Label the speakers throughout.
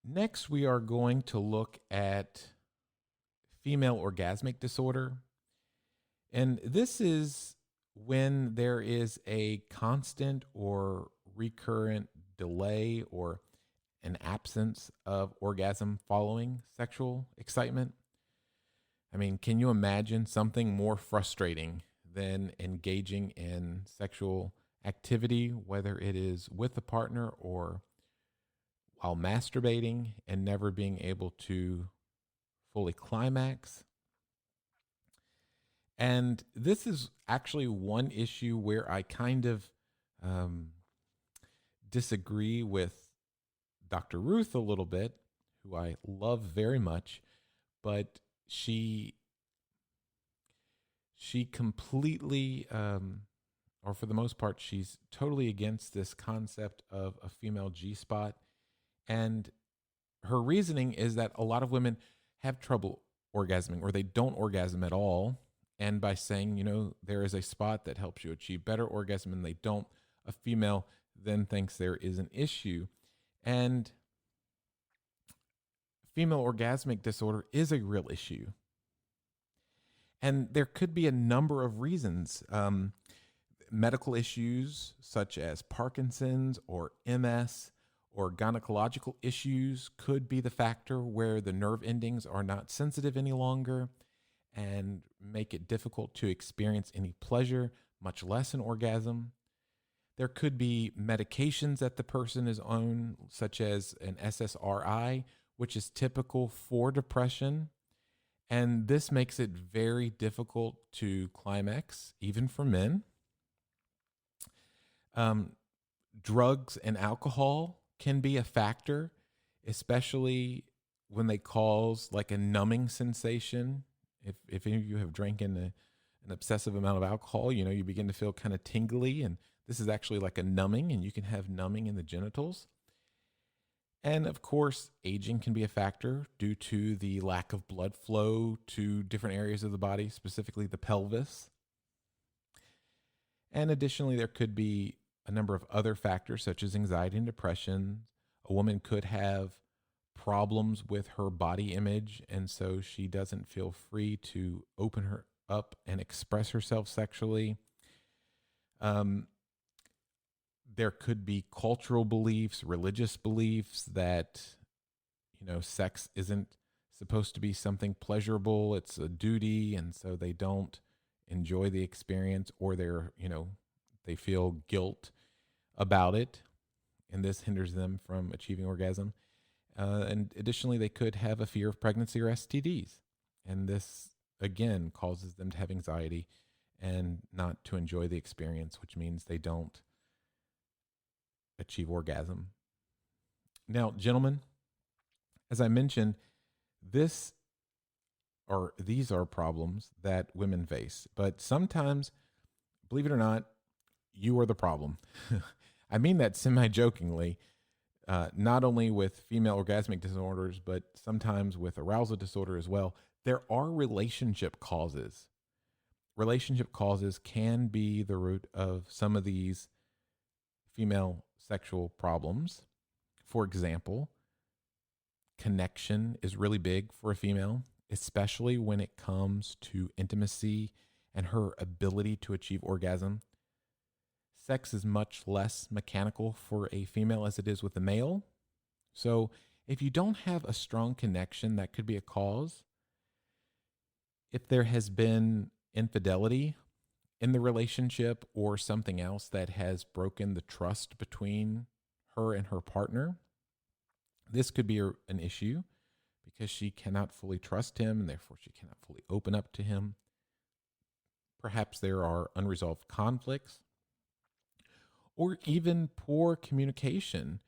Speaker 1: Next, we are going to look at female orgasmic disorder. And this is when there is a constant or recurrent delay or an absence of orgasm following sexual excitement. I mean, can you imagine something more frustrating than engaging in sexual activity, whether it is with a partner or while masturbating and never being able to fully climax? And this is actually one issue where I kind of um, disagree with Dr. Ruth a little bit, who I love very much, but she she completely, or for the most part, she's totally against this concept of a female G spot. And her reasoning is that a lot of women have trouble orgasming or they don't orgasm at all. And by saying, there is a spot that helps you achieve better orgasm and they don't, a female then thinks there is an issue. And female orgasmic disorder is a real issue. And there could be a number of reasons. Medical issues such as Parkinson's or MS or gynecological issues could be the factor where the nerve endings are not sensitive any longer and make it difficult to experience any pleasure, much less an orgasm. There could be medications that the person is on, such as an SSRI, which is typical for depression. And this makes it very difficult to climax, even for men. Um, Drugs and alcohol can be a factor, especially when they cause like a numbing sensation. If any of you have drank an obsessive amount of alcohol, you begin to feel kind of tingly, and this is actually like a numbing, and you can have numbing in the genitals. And of course, aging can be a factor due to the lack of blood flow to different areas of the body, specifically the pelvis. And additionally, there could be a number of other factors such as anxiety and depression. A woman could have problems with her body image, and so she doesn't feel free to open her up and express herself sexually. Um, there could be cultural beliefs, religious beliefs that, sex isn't supposed to be something pleasurable, it's a duty, and so they don't enjoy the experience, or they feel guilt about it, and this hinders them from achieving orgasm. And additionally, they could have a fear of pregnancy or STDs, and this again causes them to have anxiety and not to enjoy the experience, which means they don't achieve orgasm. Now, gentlemen, as I mentioned, this or these are problems that women face, but sometimes, believe it or not, you are the problem. I mean that semi jokingly, not only with female orgasmic disorders, but sometimes with arousal disorder as well. There are relationship causes. Relationship causes can be the root of some of these female sexual problems. For example, connection is really big for a female, especially when it comes to intimacy and her ability to achieve orgasm. Sex is much less mechanical for a female as it is with a male. So, if you don't have a strong connection, that could be a cause. If there has been infidelity in the relationship or something else that has broken the trust between her and her partner, this could be an issue because she cannot fully trust him and therefore she cannot fully open up to him. Perhaps there are unresolved conflicts or even poor communication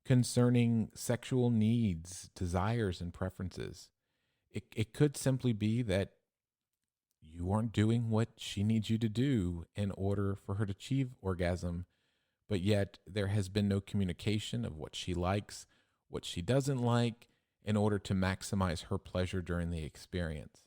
Speaker 1: concerning sexual needs, desires, and preferences. It could simply be that you aren't doing what she needs you to do in order for her to achieve orgasm, but yet there has been no communication of what she likes, what she doesn't like, in order to maximize her pleasure during the experience.